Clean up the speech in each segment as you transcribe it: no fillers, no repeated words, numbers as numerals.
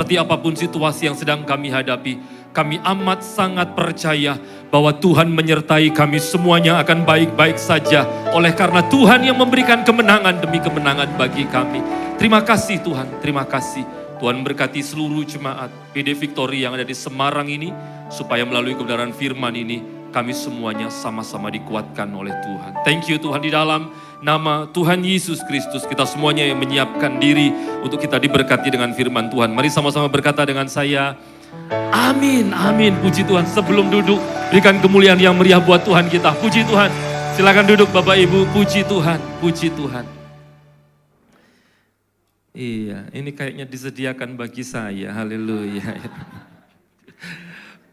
seperti apapun situasi yang sedang kami hadapi, kami amat sangat percaya bahwa Tuhan menyertai kami semuanya akan baik-baik saja. Oleh karena Tuhan yang memberikan kemenangan demi kemenangan bagi kami. Terima kasih Tuhan, terima kasih. Tuhan berkati seluruh jemaat PD Victory yang ada di Semarang ini, supaya melalui kebenaran firman ini, kami semuanya sama-sama dikuatkan oleh Tuhan. Thank you Tuhan, di dalam nama Tuhan Yesus Kristus, kita semuanya yang menyiapkan diri untuk kita diberkati dengan firman Tuhan. Mari sama-sama berkata dengan saya, amin, amin. Puji Tuhan. Sebelum duduk, berikan kemuliaan yang meriah buat Tuhan kita. Puji Tuhan. Silakan duduk Bapak Ibu. Puji Tuhan, puji Tuhan. Iya, ini kayaknya disediakan bagi saya. Haleluya.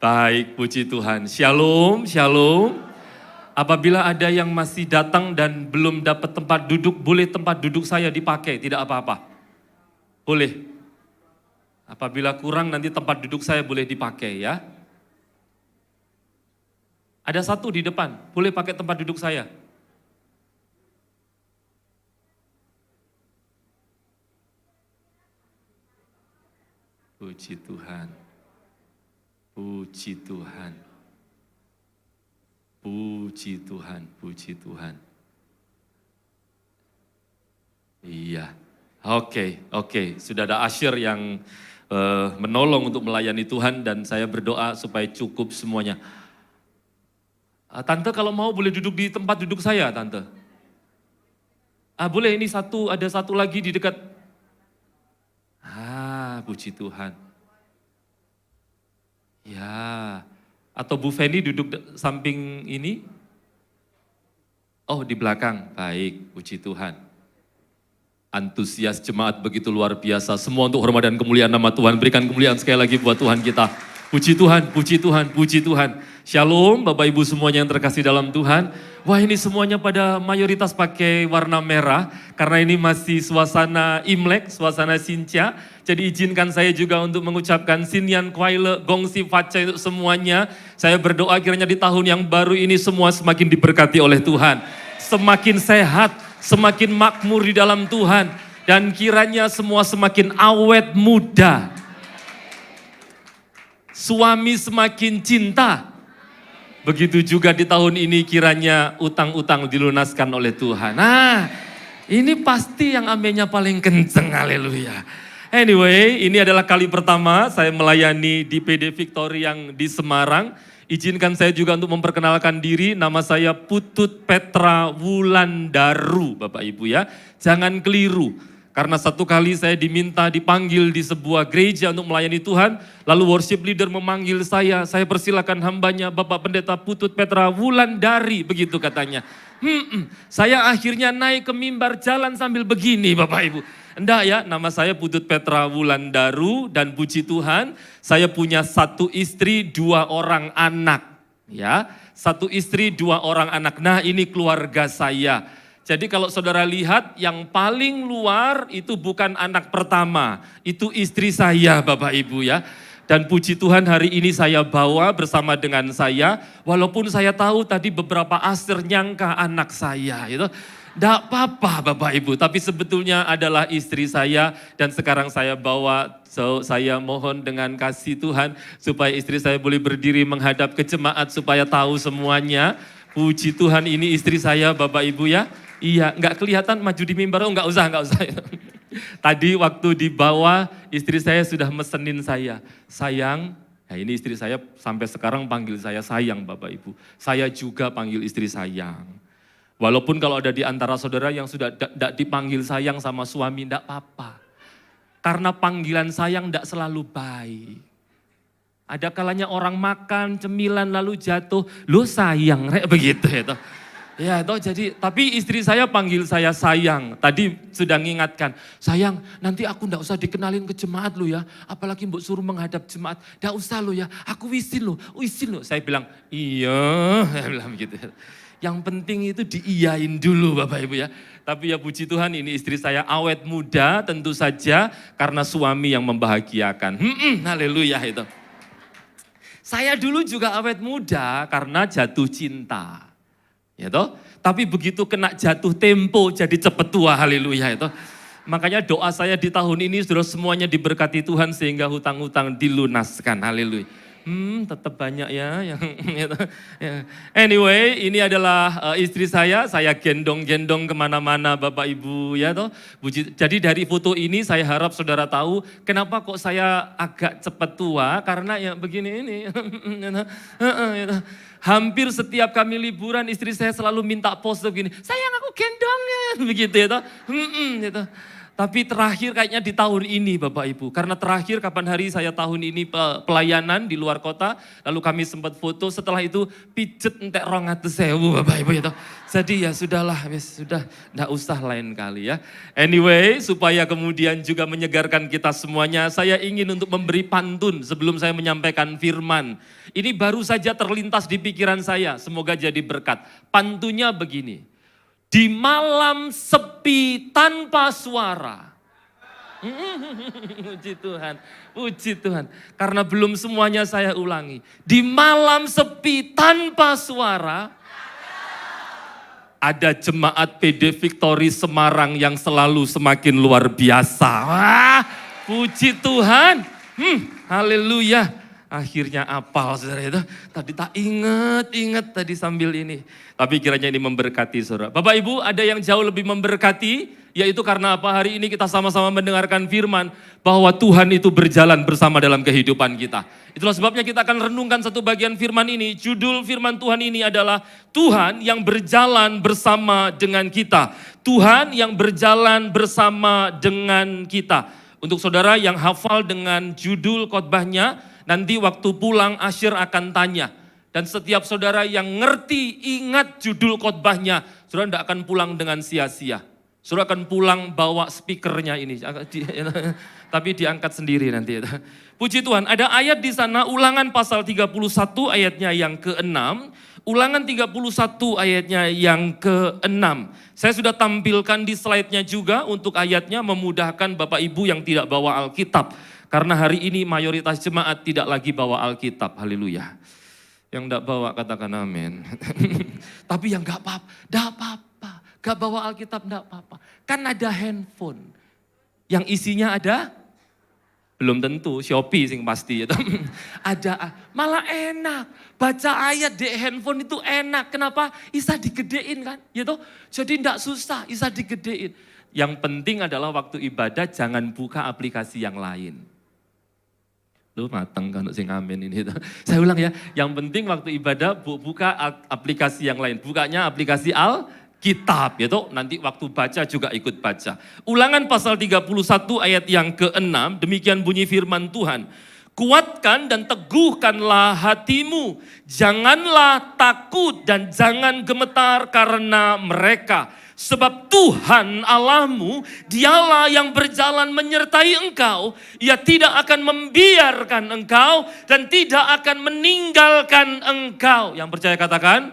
Baik, puji Tuhan. Shalom, shalom. Apabila ada yang masih datang dan belum dapat tempat duduk, boleh tempat duduk saya dipakai, tidak apa-apa. Boleh. Apabila kurang nanti tempat duduk saya boleh dipakai ya. Ada satu di depan, boleh pakai tempat duduk saya. Puji Tuhan. Puji Tuhan. Puji Tuhan, puji Tuhan. Iya, oke. Sudah ada usher yang menolong untuk melayani Tuhan dan saya berdoa supaya cukup semuanya. Tante kalau mau boleh duduk di tempat duduk saya, Tante. Boleh, ini ada satu lagi di dekat. Puji Tuhan. Ya, atau Bu Feni duduk samping ini? Oh, di belakang. Baik, puji Tuhan. Antusias jemaat begitu luar biasa. Semua untuk hormat dan kemuliaan nama Tuhan. Berikan kemuliaan sekali lagi buat Tuhan kita. Puji Tuhan, puji Tuhan, puji Tuhan. Shalom Bapak Ibu semuanya yang terkasih dalam Tuhan. Wah, ini semuanya pada mayoritas pakai warna merah. Karena ini masih suasana Imlek, suasana Sinca. Jadi izinkan saya juga untuk mengucapkan Sinyan Kwaile Gongsi Faca untuk semuanya. Saya berdoa kiranya di tahun yang baru ini semua semakin diberkati oleh Tuhan. Semakin sehat, semakin makmur di dalam Tuhan. Dan kiranya semua semakin awet muda. Suami semakin cinta. Begitu juga di tahun ini kiranya utang-utang dilunaskan oleh Tuhan. Nah, ini pasti yang amennya paling kenceng, haleluya. Anyway, ini adalah kali pertama saya melayani di PD Victory yang di Semarang. Izinkan saya juga untuk memperkenalkan diri, nama saya Putut Petra Wulandaru, Bapak Ibu ya. Jangan keliru, karena satu kali saya dipanggil di sebuah gereja untuk melayani Tuhan, lalu worship leader memanggil saya persilakan hambanya Bapak Pendeta Putut Petra Wulandari, begitu katanya. Saya akhirnya naik ke mimbar jalan sambil begini Bapak Ibu. Enggak ya, nama saya Putut Petra Wulandaru dan puji Tuhan, saya punya 1 istri 2 orang anak. Ya, 1 istri 2 orang anak. Nah, ini keluarga saya. Jadi kalau saudara lihat yang paling luar itu bukan anak pertama, itu istri saya Bapak Ibu ya. Dan puji Tuhan hari ini saya bawa bersama dengan saya, walaupun saya tahu tadi beberapa asir nyangka anak saya itu. Tidak apa-apa Bapak Ibu, tapi sebetulnya adalah istri saya dan sekarang saya bawa, saya mohon dengan kasih Tuhan supaya istri saya boleh berdiri menghadap ke jemaat supaya tahu semuanya. Puji Tuhan, ini istri saya Bapak Ibu ya. Iya, nggak kelihatan maju di mimbar, nggak usah. Tadi waktu di bawah istri saya sudah mesenin saya, sayang. Nah ini istri saya sampai sekarang panggil saya sayang Bapak Ibu. Saya juga panggil istri sayang. Walaupun kalau ada di antara saudara yang sudah tidak dipanggil sayang sama suami, tidak apa-apa. Karena panggilan sayang tidak selalu baik. Ada kalanya orang makan cemilan lalu jatuh, lo sayang, begitu ya toh. Ya toh, jadi tapi istri saya panggil saya sayang. Tadi sudah mengingatkan, sayang nanti aku tidak usah dikenalin ke jemaat lo ya. Apalagi mbok suruh menghadap jemaat, tidak usah lo ya. Aku wisin lo. Saya bilang iya, saya bilang begitu. Yang penting itu diiyain dulu Bapak Ibu ya. Tapi ya puji Tuhan ini istri saya awet muda tentu saja karena suami yang membahagiakan. Haleluya itu. Saya dulu juga awet muda karena jatuh cinta. Ya toh? Tapi begitu kena jatuh tempo jadi cepet tua, haleluya itu. Makanya doa saya di tahun ini sudah semuanya diberkati Tuhan sehingga hutang-hutang dilunaskan. Haleluya. Tetap banyak ya yang gitu. Ya. Anyway, ini adalah istri saya gendong-gendong kemana-mana Bapak Ibu ya toh. Jadi dari foto ini saya harap saudara tahu kenapa kok saya agak cepat tua, karena ya begini ini. Hampir setiap kami liburan istri saya selalu minta pose begini, sayang aku gendongnya, begitu ya toh. Gitu. Tapi terakhir kayaknya di tahun ini Bapak Ibu. Karena terakhir kapan hari saya tahun ini pelayanan di luar kota. Lalu kami sempat foto, setelah itu pijet entek 200.000 Bapak Ibu. Ya. Jadi ya sudahlah, sudah enggak usah lain kali ya. Anyway, supaya kemudian juga menyegarkan kita semuanya. Saya ingin untuk memberi pantun sebelum saya menyampaikan firman. Ini baru saja terlintas di pikiran saya, semoga jadi berkat. Pantunnya begini. Di malam sepi tanpa suara. Puji Tuhan, puji Tuhan. Karena belum semuanya saya ulangi. Di malam sepi tanpa suara. Ada jemaat PD Victory Semarang yang selalu semakin luar biasa. Wah, puji Tuhan. Haleluya. Akhirnya apal saudara itu. Tadi tak ingat tadi sambil ini. Tapi kiranya ini memberkati saudara. Bapak Ibu, ada yang jauh lebih memberkati, yaitu karena apa? Hari ini kita sama-sama mendengarkan firman bahwa Tuhan itu berjalan bersama dalam kehidupan kita. Itulah sebabnya kita akan renungkan satu bagian firman ini. Judul firman Tuhan ini adalah Tuhan yang berjalan bersama dengan kita. Tuhan yang berjalan bersama dengan kita. Untuk saudara yang hafal dengan judul khotbahnya, nanti waktu pulang Asyir akan tanya. Dan setiap saudara yang ngerti, ingat judul khotbahnya, saudara tidak akan pulang dengan sia-sia. Saudara akan pulang bawa speakernya ini. Tapi diangkat sendiri nanti. Puji Tuhan, ada ayat di sana Ulangan pasal 31 ayatnya yang ke-6. Ulangan 31 ayatnya yang ke-6. Saya sudah tampilkan di slide-nya juga untuk ayatnya memudahkan Bapak Ibu yang tidak bawa Alkitab. Karena hari ini mayoritas jemaat tidak lagi bawa Alkitab. Haleluya. Yang enggak bawa katakan amin. Tapi yang enggak apa-apa, enggak bawa Alkitab enggak apa-apa. Kan ada handphone. Yang isinya ada? Belum tentu, Shopee sing pasti. Ada, malah enak. Baca ayat di handphone itu enak. Kenapa? Bisa digedein kan? Gitu. Jadi enggak susah, bisa digedein. Yang penting adalah waktu ibadah jangan buka aplikasi yang lain. Lu mateng kan sing amin ini. Saya ulang ya, yang penting waktu ibadah buka aplikasi yang lain. Bukanya aplikasi Alkitab, gitu. Nanti waktu baca juga ikut baca. Ulangan pasal 31 ayat yang ke-6, demikian bunyi firman Tuhan. Kuatkan dan teguhkanlah hatimu, janganlah takut dan jangan gemetar karena mereka. Sebab Tuhan Allahmu, dialah yang berjalan menyertai engkau. Ia tidak akan membiarkan engkau dan tidak akan meninggalkan engkau. Yang percaya katakan,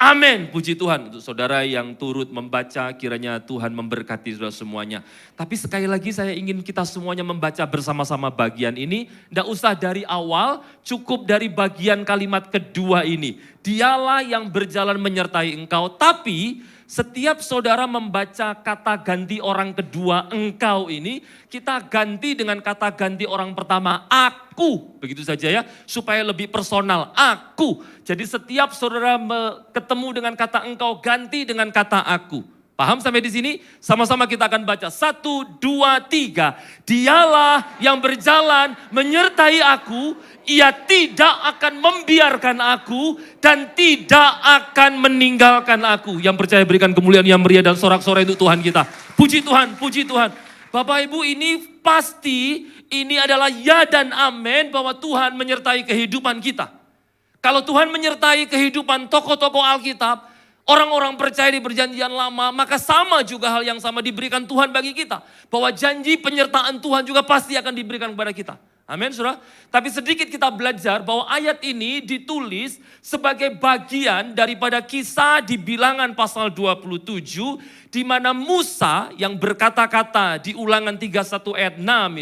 amin. Puji Tuhan. Untuk saudara yang turut membaca, kiranya Tuhan memberkati saudara semuanya. Tapi sekali lagi saya ingin kita semuanya membaca bersama-sama bagian ini. Tidak usah dari awal, cukup dari bagian kalimat kedua ini. Dialah yang berjalan menyertai engkau, tapi setiap saudara membaca kata ganti orang kedua engkau ini, kita ganti dengan kata ganti orang pertama aku. Begitu saja ya, supaya lebih personal, aku. Jadi setiap saudara ketemu dengan kata engkau, ganti dengan kata aku. Paham sampai di sini? Sama-sama kita akan baca. 1, 2, 3. Dialah yang berjalan menyertai aku. Ia tidak akan membiarkan aku dan tidak akan meninggalkan aku. Yang percaya berikan kemuliaan yang meriah dan sorak-sorai untuk Tuhan kita. Puji Tuhan, puji Tuhan. Bapak Ibu, ini pasti ini adalah ya dan amin bahwa Tuhan menyertai kehidupan kita. Kalau Tuhan menyertai kehidupan tokoh-tokoh Alkitab, orang-orang percaya di perjanjian lama, maka sama juga hal yang sama diberikan Tuhan bagi kita. Bahwa janji penyertaan Tuhan juga pasti akan diberikan kepada kita. Amin, saudara. Tapi sedikit kita belajar bahwa ayat ini ditulis sebagai bagian daripada kisah di Bilangan pasal 27, di mana Musa yang berkata-kata di Ulangan 31 ayat 6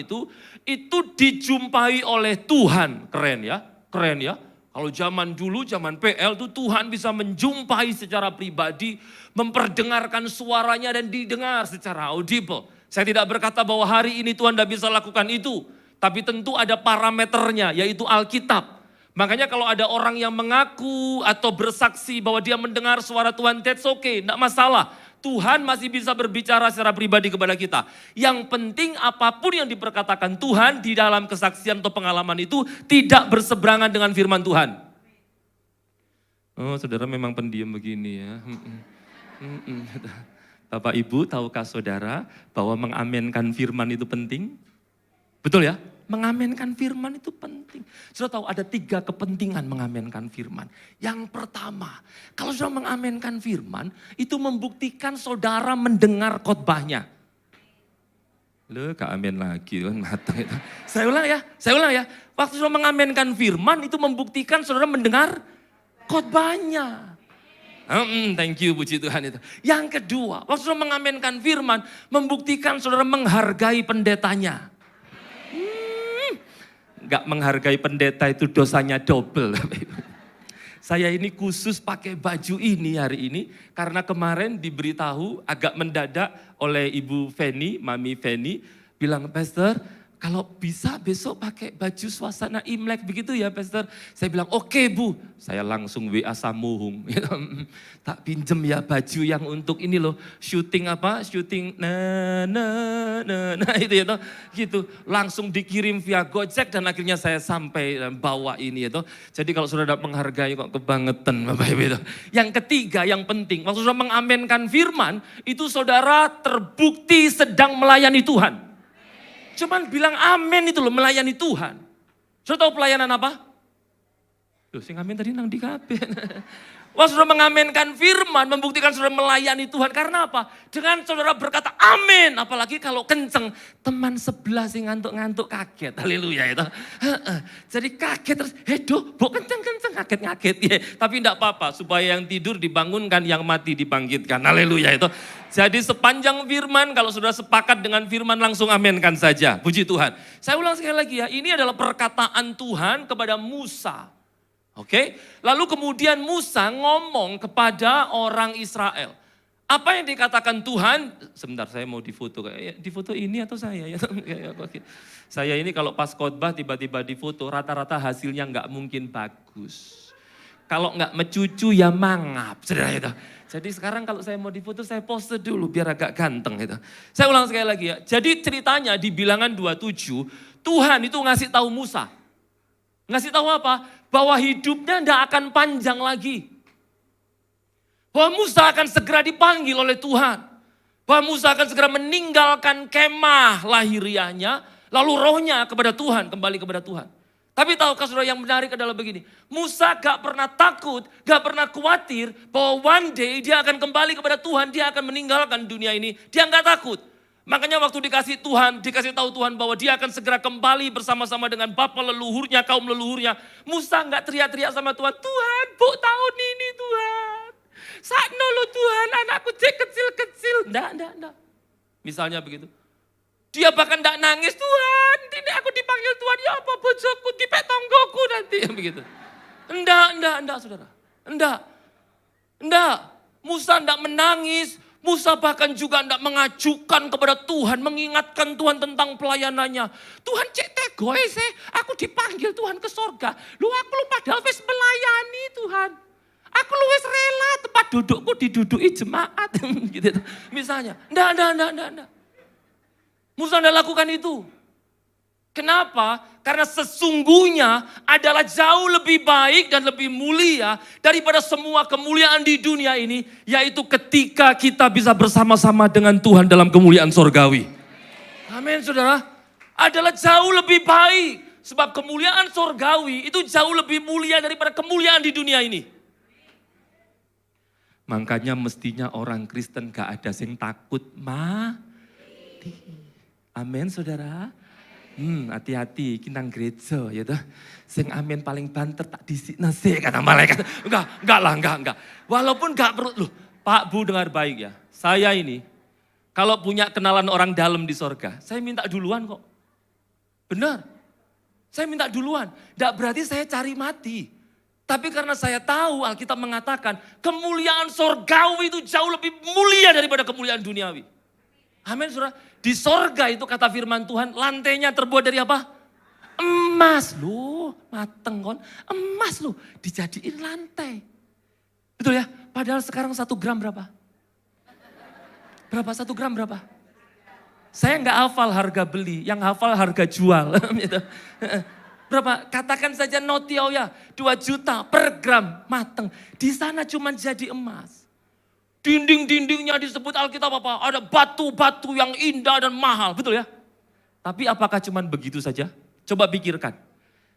itu dijumpai oleh Tuhan. Keren ya, keren ya. Kalau zaman dulu, zaman PL itu Tuhan bisa menjumpai secara pribadi, memperdengarkan suaranya dan didengar secara audible. Saya tidak berkata bahwa hari ini Tuhan tidak bisa lakukan itu. Tapi tentu ada parameternya, yaitu Alkitab. Makanya kalau ada orang yang mengaku atau bersaksi bahwa dia mendengar suara Tuhan, that's okay, tidak masalah. Tuhan masih bisa berbicara secara pribadi kepada kita. Yang penting apapun yang diperkatakan Tuhan di dalam kesaksian atau pengalaman itu tidak berseberangan dengan firman Tuhan. Oh, saudara memang pendiam begini ya. Bapak Ibu, tahukah saudara bahwa mengamenkan firman itu penting? Betul ya? Mengamenkan firman itu penting. Saudara tahu ada 3 kepentingan mengamenkan firman. Yang pertama, kalau saudara mengamenkan firman, itu membuktikan saudara mendengar khotbahnya. Loh, gak amin lagi kan matang itu. Saya ulang ya. Waktu saudara mengamenkan firman, itu membuktikan saudara mendengar khotbahnya. Thank you, puji Tuhan itu. Yang kedua, waktu saudara mengamenkan firman, membuktikan saudara menghargai pendetanya. Gak menghargai pendeta itu dosanya double. Saya ini khusus pakai baju ini hari ini karena kemarin diberitahu agak mendadak oleh Ibu Feni, Mami Feni, bilang, Pastor, kalau bisa besok pakai baju suasana Imlek begitu ya Pastor. Saya bilang, oke Bu. Saya langsung WA Samuhung. Tak pinjem ya baju yang untuk ini loh. Syuting itu ya toh. Gitu. Langsung dikirim via Gojek dan akhirnya saya sampai bawa ini ya toh. Jadi kalau sudah ada menghargai kok kebangetan Bapak Ibu itu. Yang ketiga yang penting. Waktu sudah mengamenkan firman. Itu saudara terbukti sedang melayani Tuhan. Cuman bilang amin itu loh, melayani Tuhan. Saudara tahu pelayanan apa? Loh, sing amin tadi nang di kabeh. Wah, saudara mengamenkan firman, membuktikan saudara melayani Tuhan. Karena apa? Dengan saudara berkata amin. Apalagi kalau kenceng. Teman sebelah sing ngantuk-ngantuk kaget. Haleluya itu. Jadi kaget terus. Hedoh, bok kenceng-kenceng kaget-ngaget. Ya, tapi enggak apa-apa. Supaya yang tidur dibangunkan, yang mati dibangkitkan. Haleluya itu. Jadi sepanjang firman, kalau sudah sepakat dengan firman langsung aminkan saja. Puji Tuhan. Saya ulang sekali lagi ya. Ini adalah perkataan Tuhan kepada Musa. Oke, lalu kemudian Musa ngomong kepada orang Israel. Apa yang dikatakan Tuhan? Sebentar, saya mau difoto. Di foto ini atau saya? Saya ini kalau pas khotbah tiba-tiba difoto, rata-rata hasilnya nggak mungkin bagus. Kalau nggak mencucu ya mangap, saudara itu. Jadi sekarang kalau saya mau difoto, saya pose dulu biar agak ganteng itu. Saya ulang sekali lagi ya. Jadi ceritanya di Bilangan 27, Tuhan itu ngasih tahu Musa. Ngasih tahu apa? Bahwa hidupnya tidak akan panjang lagi. Bahwa Musa akan segera dipanggil oleh Tuhan. Bahwa Musa akan segera meninggalkan kemah lahiriahnya. Lalu rohnya kepada Tuhan, kembali kepada Tuhan. Tapi tahukah saudara yang menarik adalah begini. Musa gak pernah takut, gak pernah khawatir bahwa one day dia akan kembali kepada Tuhan. Dia akan meninggalkan dunia ini. Dia gak takut. Makanya waktu dikasih tahu Tuhan bahwa dia akan segera kembali bersama-sama dengan bapa leluhurnya, kaum leluhurnya. Musa nggak teriak-teriak sama Tuhan, Tuhan, bu tahun ini Tuhan. Sakno lo Tuhan, anakku kecil-kecil. Enggak. Misalnya begitu. Dia bahkan enggak nangis, Tuhan, ini aku dipanggil Tuhan, ya apa bojoku, dipek tonggoku nanti. Begitu. Enggak, saudara. Enggak. Musa enggak menangis. Musa bahkan juga tidak mengajukan kepada Tuhan, mengingatkan Tuhan tentang pelayanannya. Tuhan cek tegoe sih, aku dipanggil Tuhan ke sorga. Lu aku lu padahal wis melayani Tuhan. Aku lu wis rela tempat dudukku diduduki jemaat. Gitu. Misalnya, enggak. Musa tidak lakukan itu. Kenapa? Karena sesungguhnya adalah jauh lebih baik dan lebih mulia daripada semua kemuliaan di dunia ini. Yaitu ketika kita bisa bersama-sama dengan Tuhan dalam kemuliaan sorgawi. Amin saudara. Adalah jauh lebih baik. Sebab kemuliaan sorgawi itu jauh lebih mulia daripada kemuliaan di dunia ini. Makanya mestinya orang Kristen gak ada yang takut mati. Amin saudara. Hati-hati, kita gereja ya toh. Sing amin paling banter tak disikna sih kata malaikat. Enggak. Walaupun enggak perlu. Loh, Pak Bu dengar baik ya. Saya ini kalau punya kenalan orang dalam di sorga, saya minta duluan kok. Benar. Saya minta duluan. Enggak berarti saya cari mati. Tapi karena saya tahu Alkitab mengatakan kemuliaan sorgawi itu jauh lebih mulia daripada kemuliaan duniawi. Amin saudara. Di sorga itu kata firman Tuhan, lantainya terbuat dari apa? Emas. Loh, mateng kon. Emas loh, dijadiin lantai. Betul ya? Padahal sekarang 1 gram berapa? Berapa 1 gram berapa? Saya nggak hafal harga beli, yang hafal harga jual. Gitu. Berapa? Katakan saja notiau ya, 2 juta per gram mateng. Di sana cuma jadi emas. Dinding-dindingnya disebut Alkitab apa? Ada batu-batu yang indah dan mahal, betul ya? Tapi apakah cuma begitu saja? Coba pikirkan.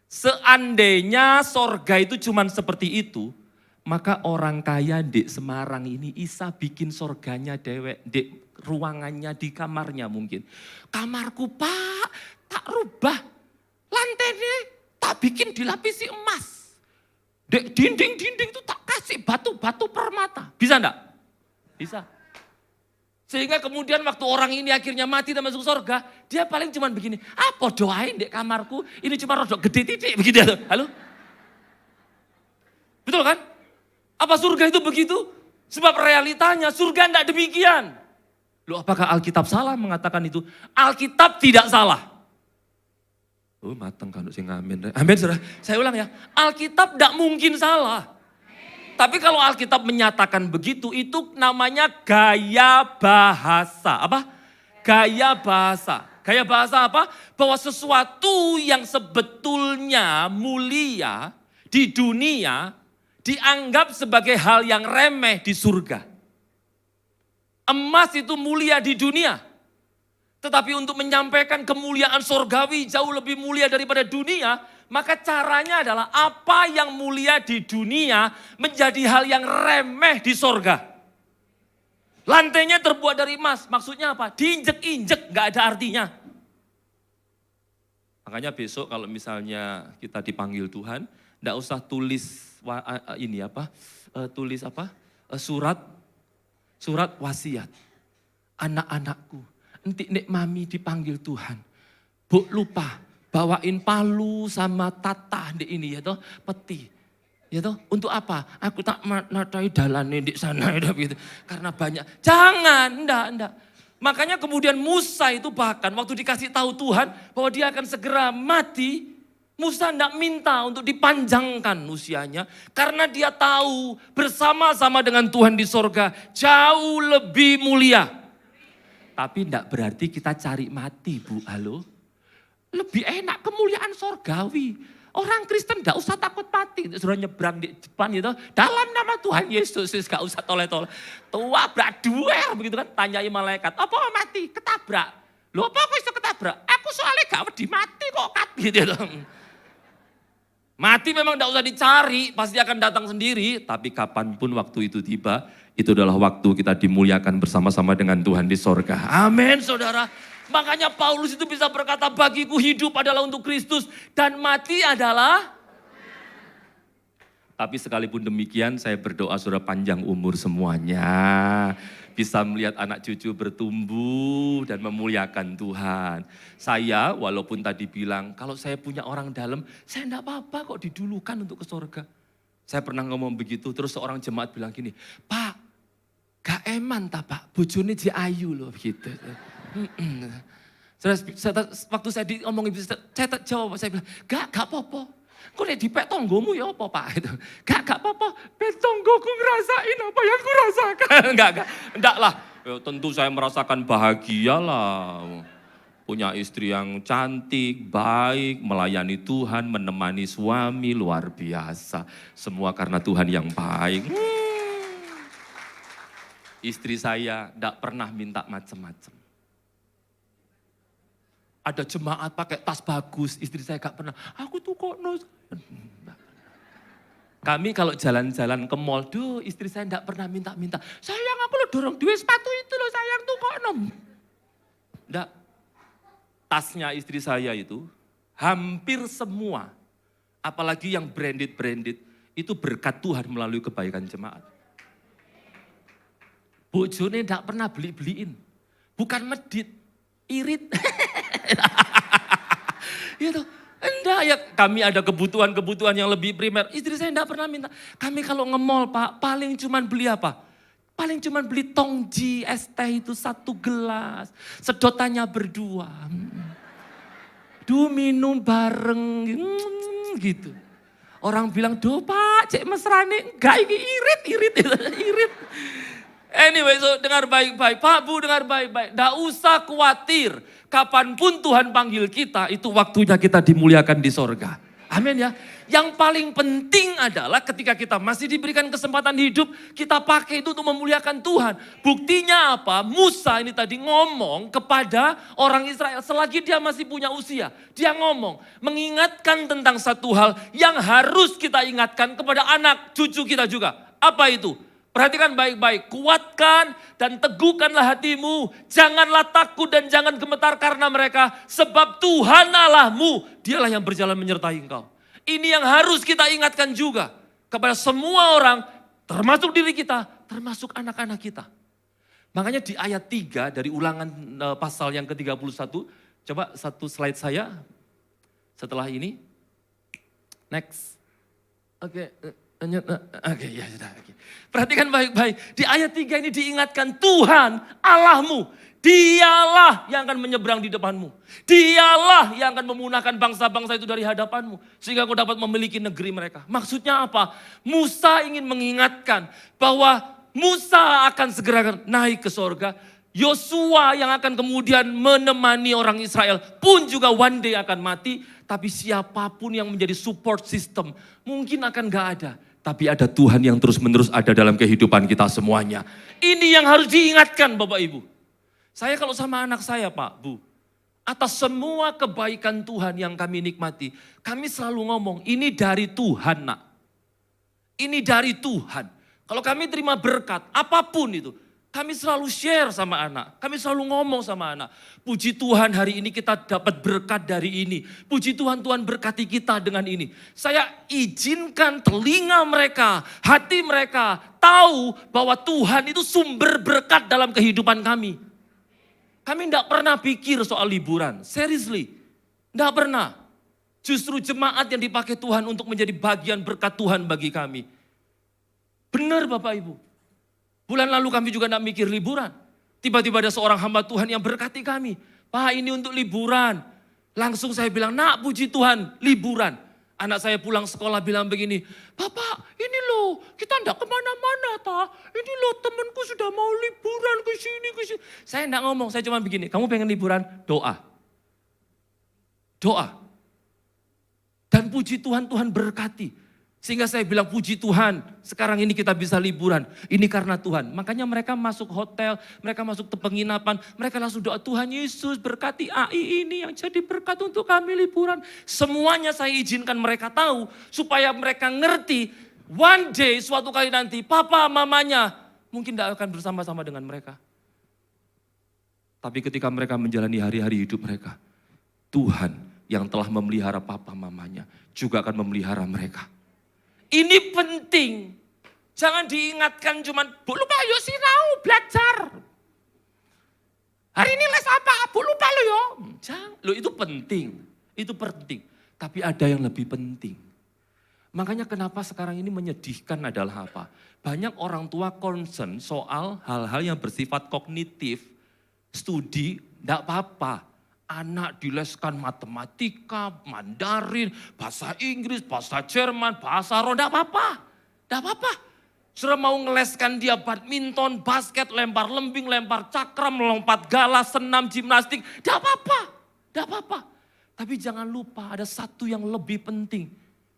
Seandainya sorga itu cuma seperti itu, maka orang kaya di Semarang ini bisa bikin sorganya dewek, di ruangannya, di kamarnya mungkin. Kamarku Pak, tak rubah. Lantainya tak bikin dilapisi emas. Dek dinding-dinding itu tak kasih batu-batu permata. Bisa enggak? Bisa. Sehingga kemudian waktu orang ini akhirnya mati dan masuk surga, dia paling cuma begini, apa doain dek kamarku, ini cuma rodok gede titik, begitu ya. Halo? Betul kan? Apa surga itu begitu? Sebab realitanya surga enggak demikian. Loh apakah Alkitab salah mengatakan itu? Alkitab tidak salah. Oh mateng kan sing amin. Amin saudara. Saya ulang ya, Alkitab enggak mungkin salah. Tapi kalau Alkitab menyatakan begitu, itu namanya gaya bahasa. Apa? Gaya bahasa. Gaya bahasa apa? Bahwa sesuatu yang sebetulnya mulia di dunia dianggap sebagai hal yang remeh di surga. Emas itu mulia di dunia. Tetapi untuk menyampaikan kemuliaan surgawi jauh lebih mulia daripada dunia, maka caranya adalah apa yang mulia di dunia menjadi hal yang remeh di sorga. Lantainya terbuat dari emas, maksudnya apa? Diinjek-injek, gak ada artinya. Makanya besok kalau misalnya kita dipanggil Tuhan, gak usah tulis surat wasiat. Anak-anakku, nanti nek mami dipanggil Tuhan, bu lupa. Bawain palu sama tatah di ini ya toh, peti. Ya toh, untuk apa? Aku tak natai dalane di sana ya gitu. Karena banyak. Jangan, enggak. Makanya kemudian Musa itu bahkan waktu dikasih tahu Tuhan bahwa dia akan segera mati, Musa enggak minta untuk dipanjangkan usianya karena dia tahu bersama-sama dengan Tuhan di sorga jauh lebih mulia. Tapi enggak berarti kita cari mati, Bu. Halo? Lebih enak kemuliaan sorgawi. Orang Kristen gak usah takut mati. Suruh nyebrang di depan gitu. Dalam nama Tuhan Yesus gak usah tole-tole. Tua brak duel begitu kan. Tanyai malaikat. Apa mati? Ketabrak. Loh apa aku bisa ketabrak? Aku soalnya gak wedi mati kok kat gitu. Mati memang gak usah dicari. Pasti akan datang sendiri. Tapi kapanpun waktu itu tiba. Itu adalah waktu kita dimuliakan bersama-sama dengan Tuhan di sorga. Amin saudara. Makanya Paulus itu bisa berkata, bagiku hidup adalah untuk Kristus dan mati adalah. Tapi sekalipun demikian saya berdoa saudara panjang umur semuanya. Bisa melihat anak cucu bertumbuh dan memuliakan Tuhan. Saya walaupun tadi bilang, kalau saya punya orang dalam, saya enggak apa-apa kok didulukan untuk ke surga. Saya pernah ngomong begitu, terus seorang jemaat bilang gini, Pak, gak eman tak Pak, bojone di ayu loh gitu. Waktu saya diomongin, saya jawab, saya bilang, gak apa-apa. Kok nek dipek tonggomu ya apa Pak? Itu. Gak apa-apa, pek tonggoku ngerasain apa yang ku rasakan. Enggak lah. Ya, tentu saya merasakan bahagia lah. Punya istri yang cantik, baik, melayani Tuhan, menemani suami, luar biasa. Semua karena Tuhan yang baik. Istri saya enggak pernah minta macam-macam. Ada jemaat pakai tas bagus, istri saya gak pernah. Aku tuh kok Kami kalau jalan-jalan ke mall, istri saya gak pernah minta-minta. Sayang aku lo dorong duit sepatu itu loh sayang tuh kok Enggak. Tasnya istri saya itu hampir semua, apalagi yang branded, itu berkat Tuhan melalui kebaikan jemaat. Bojone gak pernah beli-beliin. Bukan medit, irit. Gitu. Enggak ya, kami ada kebutuhan yang lebih primer. Istri saya enggak pernah minta. Kami kalau nge-mall Pak, paling cuman beli apa? Paling cuman beli tongji, es teh itu 1 gelas. Sedotannya berdua. Minum bareng gitu. Orang bilang, Pak, cek mesrane. Enggak, ini irit. Anyway, so dengar baik-baik. Pak, Bu, dengar baik-baik. Nggak usah khawatir. Kapanpun Tuhan panggil kita, itu waktunya kita dimuliakan di sorga. Amin ya. Yang paling penting adalah ketika kita masih diberikan kesempatan hidup, kita pakai itu untuk memuliakan Tuhan. Buktinya apa? Musa ini tadi ngomong kepada orang Israel selagi dia masih punya usia. Dia ngomong, mengingatkan tentang satu hal yang harus kita ingatkan kepada anak cucu kita juga. Apa itu? Perhatikan baik-baik, kuatkan dan teguhkanlah hatimu. Janganlah takut dan jangan gemetar karena mereka. Sebab Tuhan Allahmu, dialah yang berjalan menyertai engkau. Ini yang harus kita ingatkan juga kepada semua orang, termasuk diri kita, termasuk anak-anak kita. Makanya di ayat 3 dari ulangan pasal yang ke-31, coba satu slide saya setelah ini. Next. Oke. Oke, ya sudah. Oke. Perhatikan baik-baik. Di ayat 3 ini diingatkan Tuhan Allahmu. Dialah yang akan menyeberang di depanmu. Dialah yang akan memunahkan bangsa-bangsa itu dari hadapanmu. Sehingga kau dapat memiliki negeri mereka. Maksudnya apa? Musa ingin mengingatkan bahwa Musa akan segera naik ke sorga. Yosua yang akan kemudian menemani orang Israel pun juga one day akan mati. Tapi siapapun yang menjadi support system mungkin akan gak ada. Tapi ada Tuhan yang terus-menerus ada dalam kehidupan kita semuanya. Ini yang harus diingatkan Bapak Ibu. Saya kalau sama anak saya Pak, Bu. Atas semua kebaikan Tuhan yang kami nikmati. Kami selalu ngomong, ini dari Tuhan nak. Ini dari Tuhan. Kalau kami terima berkat, apapun itu. Kami selalu share sama anak. Kami selalu ngomong sama anak. Puji Tuhan hari ini kita dapat berkat dari ini. Puji Tuhan, Tuhan berkati kita dengan ini. Saya izinkan telinga mereka, hati mereka tahu bahwa Tuhan itu sumber berkat dalam kehidupan kami. Kami tidak pernah pikir soal liburan. Seriously. Tidak pernah. Justru jemaat yang dipakai Tuhan untuk menjadi bagian berkat Tuhan bagi kami. Benar Bapak Ibu. Bulan lalu kami juga tidak mikir liburan. Tiba-tiba ada seorang hamba Tuhan yang berkati kami. Pak ini untuk liburan. Langsung saya bilang, nak puji Tuhan liburan. Anak saya pulang sekolah bilang begini, Bapak ini loh kita tidak kemana-mana ta. Ini loh temanku sudah mau liburan ke sini. Saya tidak ngomong, saya cuma begini, kamu pengen liburan? Doa. Doa. Dan puji Tuhan, Tuhan berkati. Sehingga saya bilang puji Tuhan, sekarang ini kita bisa liburan. Ini karena Tuhan. Makanya mereka masuk hotel, mereka masuk ke penginapan. Mereka langsung doa, Tuhan Yesus berkati AI ini yang jadi berkat untuk kami liburan. Semuanya saya izinkan mereka tahu. Supaya mereka ngerti, one day suatu kali nanti papa mamanya mungkin tidak akan bersama-sama dengan mereka. Tapi ketika mereka menjalani hari-hari hidup mereka, Tuhan yang telah memelihara papa mamanya juga akan memelihara mereka. Ini penting. Jangan diingatkan cuman, Bu lupa yuk sinau belajar. Hari ini les apa? Bu lupa lo yo. Jangan, lo itu penting. Itu penting. Tapi ada yang lebih penting. Makanya kenapa sekarang ini menyedihkan adalah apa? Banyak orang tua concern soal hal-hal yang bersifat kognitif. Studi, enggak apa-apa. Anak dileskan matematika, Mandarin, bahasa Inggris, bahasa Jerman, bahasa Roh, enggak apa-apa. Enggak apa-apa. Sudah mau ngeleskan dia badminton, basket, lempar lembing, lempar cakram, melompat galas, senam, gimnastik. Enggak apa-apa. Enggak apa-apa. Tapi jangan lupa ada satu yang lebih penting.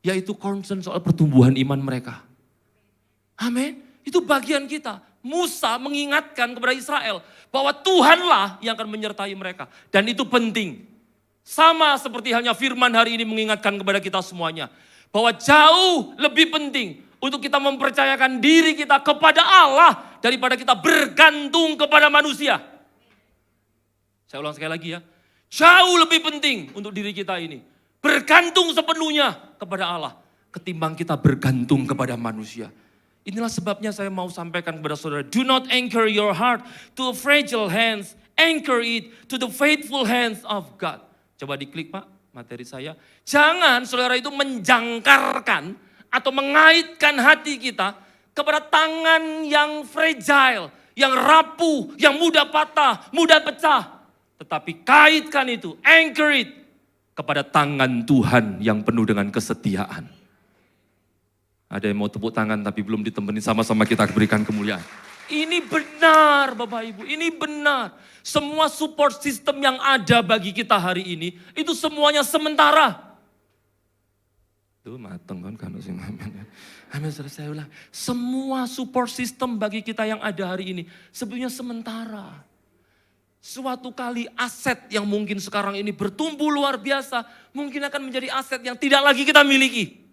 Yaitu concern soal pertumbuhan iman mereka. Amin. Itu bagian kita. Musa mengingatkan kepada Israel bahwa Tuhanlah yang akan menyertai mereka. Dan itu penting. Sama seperti halnya firman hari ini mengingatkan kepada kita semuanya. Bahwa jauh lebih penting untuk kita mempercayakan diri kita kepada Allah daripada kita bergantung kepada manusia. Saya ulang sekali lagi ya. Jauh lebih penting untuk diri kita ini. Bergantung sepenuhnya kepada Allah. Ketimbang kita bergantung kepada manusia. Inilah sebabnya saya mau sampaikan kepada saudara. Do not anchor your heart to fragile hands. Anchor it to the faithful hands of God. Coba diklik Pak, materi saya. Jangan saudara itu menjangkarkan atau mengaitkan hati kita kepada tangan yang fragile, yang rapuh, yang mudah patah, mudah pecah. Tetapi kaitkan itu, anchor it kepada tangan Tuhan yang penuh dengan kesetiaan. Ada yang mau tepuk tangan tapi belum ditemani, sama-sama kita berikan kemuliaan. Ini benar Bapak Ibu, ini benar. Semua support system yang ada bagi kita hari ini, itu semuanya sementara. Tuh mateng kan sing amin. Amin, saya ulang. Semua support system bagi kita yang ada hari ini, sebenarnya sementara. Suatu kali aset yang mungkin sekarang ini bertumbuh luar biasa, mungkin akan menjadi aset yang tidak lagi kita miliki.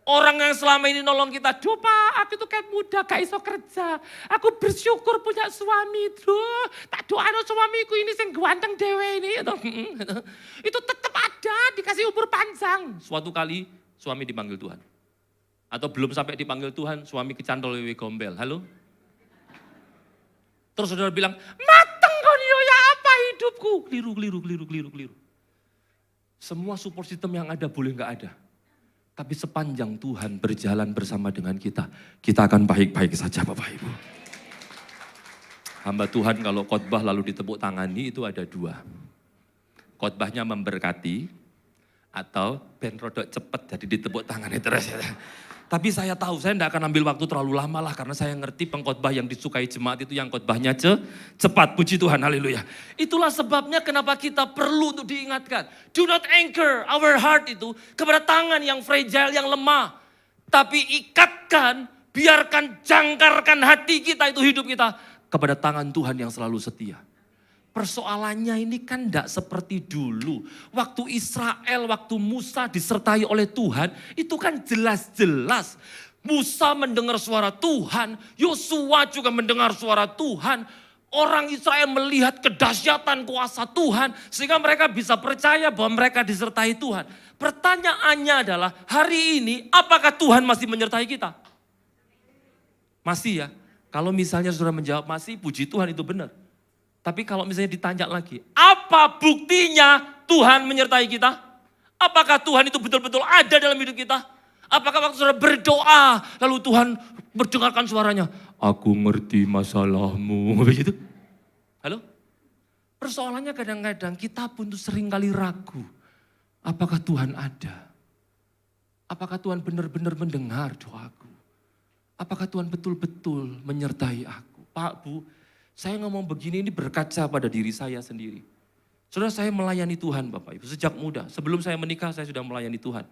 Orang yang selama ini nolong kita, "Duh Pak, aku itu kan muda, gak iso kerja. Aku bersyukur punya suami, duh. Tak doain suamiku ini sing ganteng dewe ini." Itu tetap ada, dikasih umur panjang. Suatu kali suami dipanggil Tuhan. Atau belum sampai dipanggil Tuhan, suami kecantol wewe gombel. Halo? Terus saudara bilang, "Mateng kau nih, ya apa hidupku?" Keliru. Semua support system yang ada boleh gak ada. Tapi sepanjang Tuhan berjalan bersama dengan kita akan baik-baik saja Bapak Ibu. Hamba Tuhan kalau khotbah lalu ditepuk tangani itu ada dua. Khotbahnya memberkati atau ben rodok cepet jadi ditepuk tangani terus. Tapi saya tahu saya tidak akan ambil waktu terlalu lama lah karena saya ngerti pengkhotbah yang disukai jemaat itu yang khotbahnya cepat. Puji Tuhan, haleluya. Itulah sebabnya kenapa kita perlu untuk diingatkan. Do not anchor our heart itu kepada tangan yang fragile, yang lemah. Tapi ikatkan, biarkan jangkarkan hati kita itu hidup kita kepada tangan Tuhan yang selalu setia. Persoalannya ini kan tidak seperti dulu. Waktu Israel, waktu Musa disertai oleh Tuhan, itu kan jelas-jelas. Musa mendengar suara Tuhan, Yosua juga mendengar suara Tuhan. Orang Israel melihat kedahsyatan kuasa Tuhan, sehingga mereka bisa percaya bahwa mereka disertai Tuhan. Pertanyaannya adalah, hari ini apakah Tuhan masih menyertai kita? Masih ya. Kalau misalnya saudara menjawab masih, puji Tuhan itu benar. Tapi kalau misalnya ditanya lagi, apa buktinya Tuhan menyertai kita? Apakah Tuhan itu betul-betul ada dalam hidup kita? Apakah waktu saudara berdoa, lalu Tuhan mendengarkan suaranya, "Aku ngerti masalahmu." Begitu? Halo? Persoalannya kadang-kadang kita pun tuh sering kali ragu. Apakah Tuhan ada? Apakah Tuhan benar-benar mendengar doaku? Apakah Tuhan betul-betul menyertai aku? Pak, Bu, saya ngomong begini ini berkaca pada diri saya sendiri. Saudara, saya melayani Tuhan Bapak Ibu sejak muda. Sebelum saya menikah saya sudah melayani Tuhan.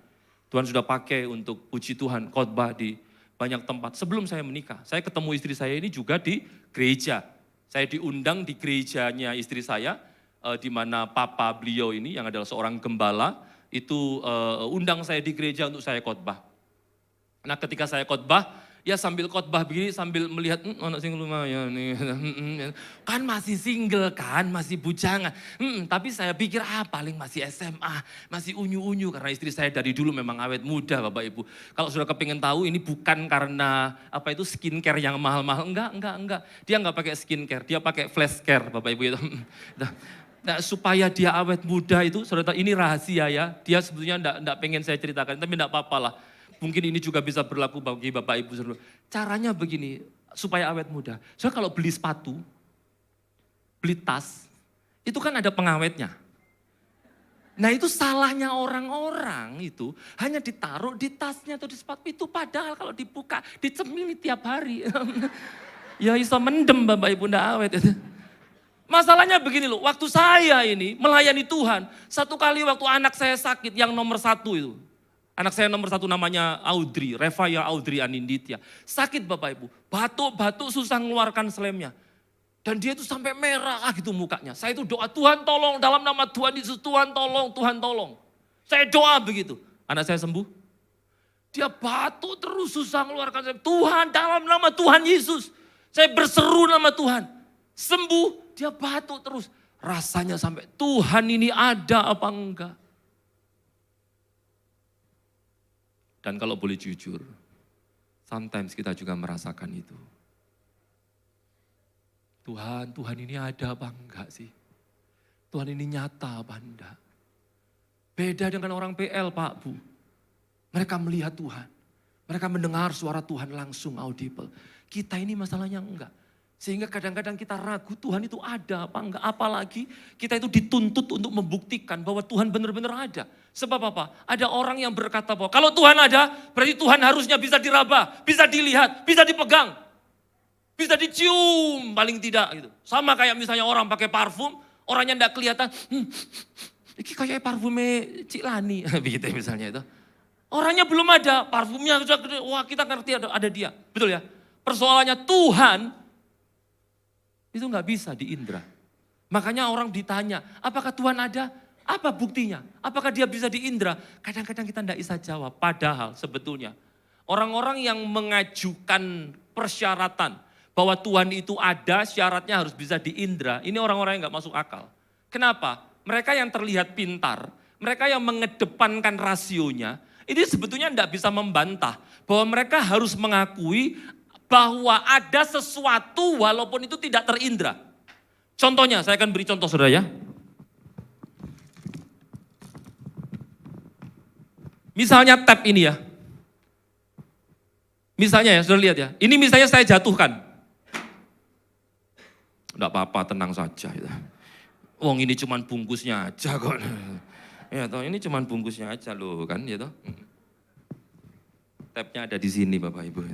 Tuhan sudah pakai untuk puji Tuhan khotbah di banyak tempat. Sebelum saya menikah, saya ketemu istri saya ini juga di gereja. Saya diundang di gerejanya istri saya, di mana papa beliau ini yang adalah seorang gembala, itu undang saya di gereja untuk saya khotbah. Nah ketika saya khotbah, ya sambil khotbah begini sambil melihat anak sing lumayan nih. Kan masih single kan, masih bujangan. Tapi saya pikir paling masih SMA, masih unyu-unyu karena istri saya dari dulu memang awet muda Bapak Ibu. Kalau sudah kepingin tahu ini bukan karena apa itu skincare yang mahal-mahal, enggak. Dia enggak pakai skincare, dia pakai flash care Bapak Ibu itu. Nah, supaya dia awet muda itu, saudara ini rahasia ya. Dia sebetulnya enggak pengen saya ceritakan, tapi enggak apa-apa lah. Mungkin ini juga bisa berlaku bagi Bapak Ibu saudara. Caranya begini, supaya awet muda. Soalnya kalau beli sepatu, beli tas, itu kan ada pengawetnya. Nah itu salahnya orang-orang itu hanya ditaruh di tasnya atau di sepatu itu. Padahal kalau dibuka, dicemili tiap hari. Ya iso mendem Bapak Ibu, enggak awet. Masalahnya begini loh, waktu saya ini melayani Tuhan, satu kali waktu anak saya sakit yang nomor 1 itu. Anak saya nomor 1 namanya Audrey, Revaya Audrey Aninditya. Sakit Bapak Ibu, batuk-batuk susah mengeluarkan selemnya. Dan dia itu sampai merah gitu mukanya. Saya itu doa, Tuhan tolong, dalam nama Tuhan Yesus, Tuhan tolong, Tuhan tolong. Saya doa begitu, anak saya sembuh. Dia batuk terus susah mengeluarkan selemnya. Tuhan, dalam nama Tuhan Yesus. Saya berseru nama Tuhan, sembuh, dia batuk terus. Rasanya sampai Tuhan ini ada apa enggak. Dan kalau boleh jujur, sometimes kita juga merasakan itu. Tuhan ini ada apa enggak sih? Tuhan ini nyata apa enggak? Beda dengan orang PL Pak Bu. Mereka melihat Tuhan. Mereka mendengar suara Tuhan langsung audible. Kita ini masalahnya enggak. Sehingga kadang-kadang kita ragu Tuhan itu ada apa enggak. Apalagi kita itu dituntut untuk membuktikan bahwa Tuhan benar-benar ada. Sebab apa? Ada orang yang berkata bahwa kalau Tuhan ada berarti Tuhan harusnya bisa diraba, bisa dilihat, bisa dipegang. Bisa dicium paling tidak gitu. Sama kayak misalnya orang pakai parfum, orangnya enggak kelihatan. Ini kayak parfumnya Cik Lani. Begitu misalnya itu. Orangnya belum ada, parfumnya sudah gede, wah kita ngerti ada dia. Betul ya? Persoalannya Tuhan itu nggak bisa diindra. Makanya orang ditanya, apakah Tuhan ada? Apa buktinya? Apakah dia bisa diindra? Kadang-kadang kita tidak bisa jawab. Padahal sebetulnya orang-orang yang mengajukan persyaratan bahwa Tuhan itu ada, syaratnya harus bisa diindra. Ini orang-orang yang nggak masuk akal. Kenapa? Mereka yang terlihat pintar, mereka yang mengedepankan rasionya, ini sebetulnya tidak bisa membantah bahwa mereka harus mengakui bahwa ada sesuatu walaupun itu tidak terindra. Contohnya, saya akan beri contoh saudara ya. Misalnya tab ini ya. Misalnya ya, saudara lihat ya. Ini misalnya saya jatuhkan. Enggak apa-apa, tenang saja. Wong ini cuman bungkusnya aja kok. Ya toh, ini cuman bungkusnya aja loh kan ya toh. Tabnya ada di sini Bapak Ibu.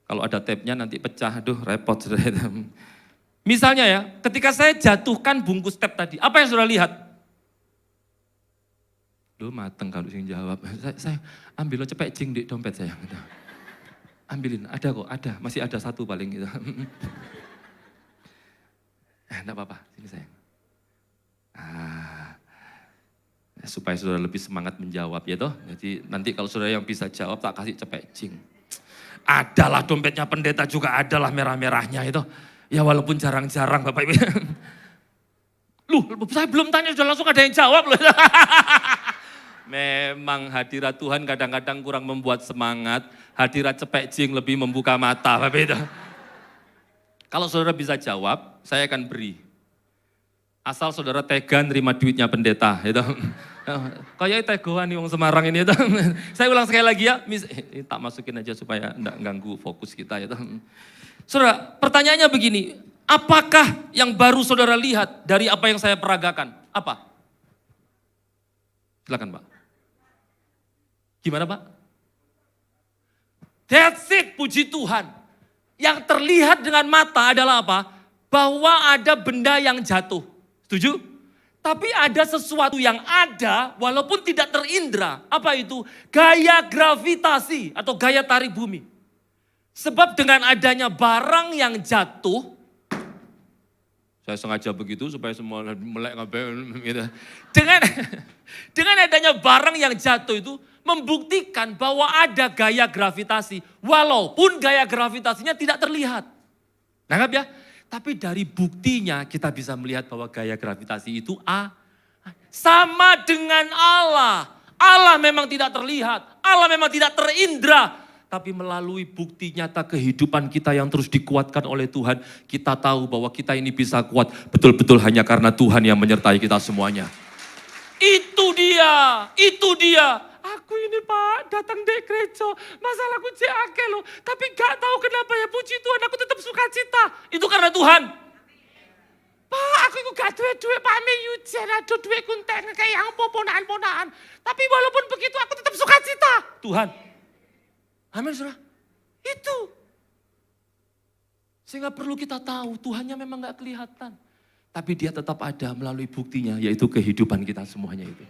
Kalau ada tabnya nanti pecah, aduh repot saudara. Misalnya ya, ketika saya jatuhkan bungkus tab tadi, apa yang saudara lihat? Duh mateng kalau sing jawab. Saya ambil lo cepet cing di dompet saya. Ambilin, ada kok, ada. Masih ada satu paling gitu. Enggak apa-apa, sini sayang. Supaya saudara lebih semangat menjawab ya toh. Jadi nanti kalau saudara yang bisa jawab tak kasih cepecing. Adalah dompetnya pendeta juga adalah merah-merahnya itu. Ya walaupun jarang-jarang Bapak Ibu. Loh saya belum tanya sudah langsung ada yang jawab loh. Memang hadirat Tuhan kadang-kadang kurang membuat semangat. Hadirat cepecing lebih membuka mata Bapak Ibu. Kalau saudara bisa jawab, saya akan beri. Asal saudara tega nerima duitnya pendeta. Gitu. Kayak tegoan nih wong Semarang ini. Gitu. Saya ulang sekali lagi ya. Tak masukin aja supaya enggak ganggu fokus kita. Gitu. Saudara, pertanyaannya begini. Apakah yang baru saudara lihat dari apa yang saya peragakan? Apa? Silakan Pak. Gimana Pak? That's it, puji Tuhan. Yang terlihat dengan mata adalah apa? Bahwa ada benda yang jatuh. Setuju? Tapi ada sesuatu yang ada walaupun tidak terindra. Apa itu? Gaya gravitasi atau gaya tarik bumi. Sebab dengan adanya barang yang jatuh, saya sengaja begitu supaya semua melek ngapain gitu. Dengan adanya barang yang jatuh itu membuktikan bahwa ada gaya gravitasi. Walaupun gaya gravitasinya tidak terlihat. Nangkap ya? Tapi dari buktinya kita bisa melihat bahwa gaya gravitasi itu sama dengan Allah. Allah memang tidak terlihat. Allah memang tidak terindra. Tapi melalui bukti nyata kehidupan kita yang terus dikuatkan oleh Tuhan. Kita tahu bahwa kita ini bisa kuat betul-betul hanya karena Tuhan yang menyertai kita semuanya. Itu dia, itu dia. Aku ini Pak datang di gereja, masalahku ake loh. Tapi gak tahu kenapa ya puji Tuhan aku tetap sukacita. Itu karena Tuhan. Pak aku itu gak duwe-duwe Pak Meyujen, aduh duwe kunten kayak yang ponaan-ponaan. Tapi walaupun begitu aku tetap sukacita. Tuhan. Amin saudara. Itu. Sehingga perlu kita tahu Tuhannya memang gak kelihatan. Tapi dia tetap ada melalui buktinya yaitu kehidupan kita semuanya itu.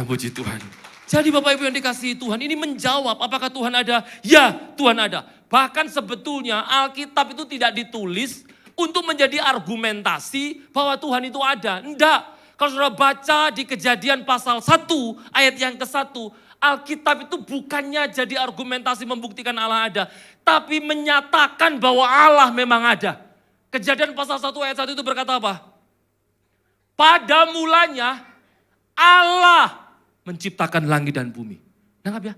Puji Tuhan. Jadi Bapak Ibu yang dikasihi Tuhan ini menjawab apakah Tuhan ada? Ya Tuhan ada. Bahkan sebetulnya Alkitab itu tidak ditulis untuk menjadi argumentasi bahwa Tuhan itu ada. Enggak. Kalau saudara baca di Kejadian pasal 1 ayat yang ke-1. Alkitab itu bukannya jadi argumentasi membuktikan Allah ada. Tapi menyatakan bahwa Allah memang ada. Kejadian pasal 1 ayat 1 itu berkata apa? Pada mulanya Allah menciptakan langit dan bumi. Nangkap ya?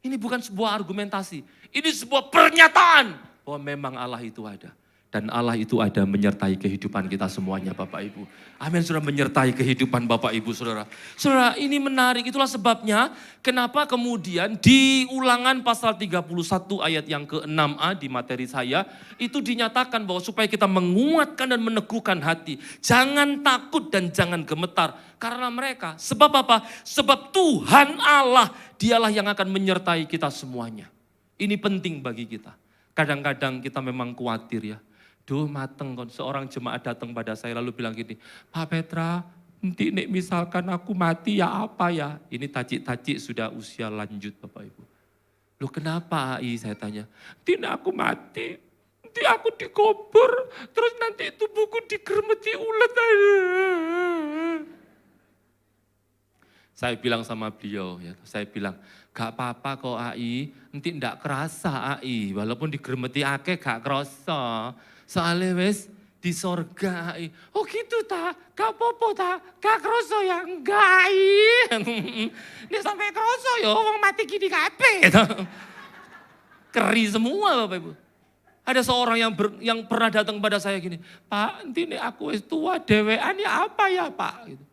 Ini bukan sebuah argumentasi. Ini sebuah pernyataan bahwa memang Allah itu ada. Dan Allah itu ada menyertai kehidupan kita semuanya Bapak Ibu. Amin, saudara, menyertai kehidupan Bapak Ibu saudara. Saudara, ini menarik, itulah sebabnya kenapa kemudian di Ulangan pasal 31 ayat yang ke-6a di materi saya, itu dinyatakan bahwa supaya kita menguatkan dan meneguhkan hati. Jangan takut dan jangan gemetar karena mereka. Sebab apa? Sebab Tuhan Allah, dialah yang akan menyertai kita semuanya. Ini penting bagi kita. Kadang-kadang kita memang khawatir ya. Duh mateng kon, seorang jemaat datang pada saya lalu bilang gini, Pak Petra, nanti nek misalkan aku mati ya apa ya? Ini tacik-tacik sudah usia lanjut Bapak Ibu. Loh kenapa Ai? Saya tanya, nanti aku mati, nanti aku dikubur, terus nanti tubuhku digermeti ulet. Saya bilang sama beliau, ya, saya bilang, gak apa-apa kok Ai, nanti ndak kerasa Ai, walaupun digermeti akeh gak kerasa. Soalnya wes di sorga. Oh gitu tak? Gak apa-apa tak? Gak kerasa ya? Enggak. Ini sampai kerasa ya orang mati gini kabeh. Keri semua Bapak Ibu. Ada seorang yang pernah datang pada saya gini, Pak nanti aku wis tua dewean ya apa ya Pak? Gitu.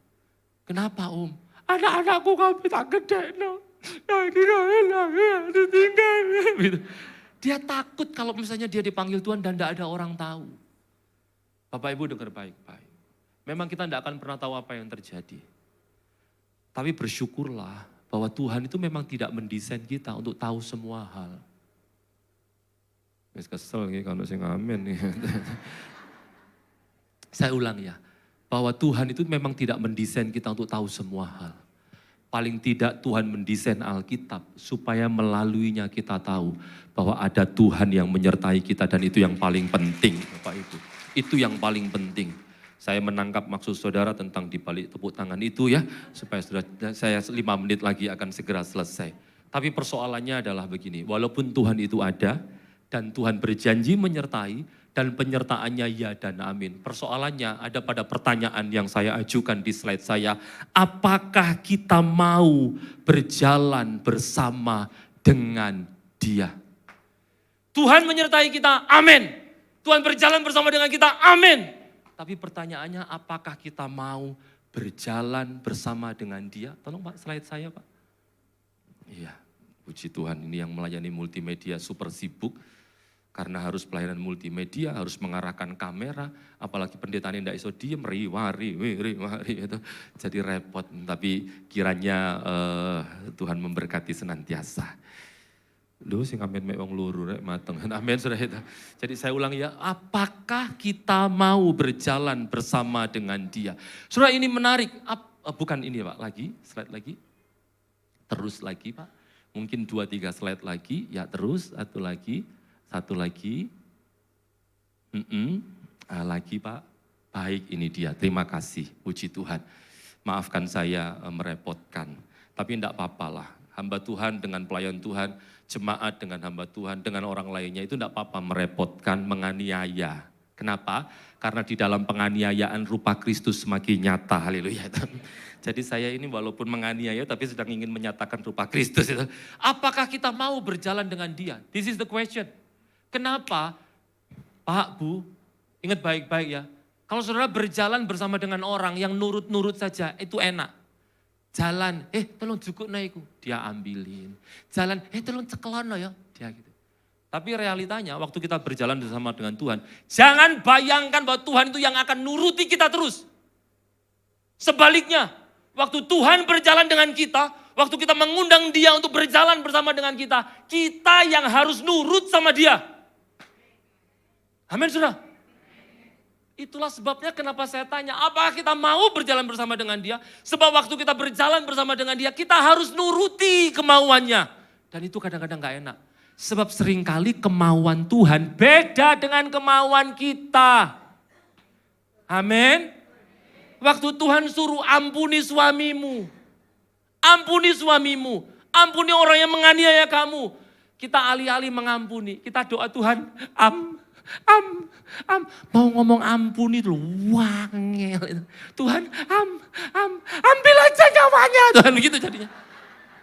Kenapa Om? Anak-anakku kabeh tak gede no. Gitu. Dia takut kalau misalnya dia dipanggil Tuhan dan tidak ada orang tahu. Bapak Ibu dengar baik-baik. Memang kita tidak akan pernah tahu apa yang terjadi. Tapi bersyukurlah bahwa Tuhan itu memang tidak mendesain kita untuk tahu semua hal. Kesel nih kalau saya ngamen nih. Saya ulang ya, bahwa Tuhan itu memang tidak mendesain kita untuk tahu semua hal. Paling tidak Tuhan mendesain Alkitab supaya melaluinya kita tahu bahwa ada Tuhan yang menyertai kita dan itu yang paling penting Bapak Ibu. Itu yang paling penting. Saya menangkap maksud saudara tentang dibalik tepuk tangan itu ya. Supaya saya 5 menit lagi akan segera selesai. Tapi persoalannya adalah begini, walaupun Tuhan itu ada dan Tuhan berjanji menyertai, dan penyertaannya ya dan amin. Persoalannya ada pada pertanyaan yang saya ajukan di slide saya. Apakah kita mau berjalan bersama dengan Dia? Tuhan menyertai kita, amin. Tuhan berjalan bersama dengan kita, amin. Tapi pertanyaannya apakah kita mau berjalan bersama dengan Dia? Tolong Pak, slide saya Pak. Iya, puji Tuhan, ini yang melayani multimedia super sibuk. Karena harus pelayanan multimedia, harus mengarahkan kamera, apalagi pendeta ini tidak iso diem, riwari, itu jadi repot. Tapi kiranya Tuhan memberkati senantiasa. Duh, sing amin mek wong luru rek mateng. Amin sudah itu. Jadi saya ulang ya, apakah kita mau berjalan bersama dengan Dia? Saudara ini menarik. Bukan ini Pak, lagi, slide lagi. Terus lagi Pak. Mungkin 2-3 slide lagi, ya terus, satu lagi. Lagi Pak, baik ini dia, terima kasih, puji Tuhan. Maafkan saya merepotkan, tapi enggak apa-apalah. Hamba Tuhan dengan pelayan Tuhan, jemaat dengan hamba Tuhan, dengan orang lainnya itu enggak apa-apa merepotkan, menganiaya. Kenapa? Karena di dalam penganiayaan rupa Kristus semakin nyata, haleluya. Jadi saya ini walaupun menganiaya tapi sedang ingin menyatakan rupa Kristus. Apakah kita mau berjalan dengan Dia? This is the question. Kenapa? Pak, Bu, ingat baik-baik ya. Kalau saudara berjalan bersama dengan orang yang nurut-nurut saja, itu enak. Jalan, tolong jukuk naiku, dia ambilin. Jalan, tolong cekelon ya, dia gitu. Tapi realitanya waktu kita berjalan bersama dengan Tuhan, jangan bayangkan bahwa Tuhan itu yang akan nuruti kita terus. Sebaliknya, waktu Tuhan berjalan dengan kita, waktu kita mengundang Dia untuk berjalan bersama dengan kita yang harus nurut sama Dia. Amin saudara. Itulah sebabnya kenapa saya tanya, apakah kita mau berjalan bersama dengan Dia? Sebab waktu kita berjalan bersama dengan Dia, kita harus nuruti kemauannya. Dan itu kadang-kadang gak enak. Sebab seringkali kemauan Tuhan beda dengan kemauan kita. Amin. Waktu Tuhan suruh ampuni suamimu. Ampuni suamimu. Ampuni orang yang menganiaya kamu. Kita alih-alih mengampuni. Kita doa Tuhan, mau ngomong ampuni dulu, wangel. Tuhan, ambil aja nyawanya. Tuhan begitu jadinya.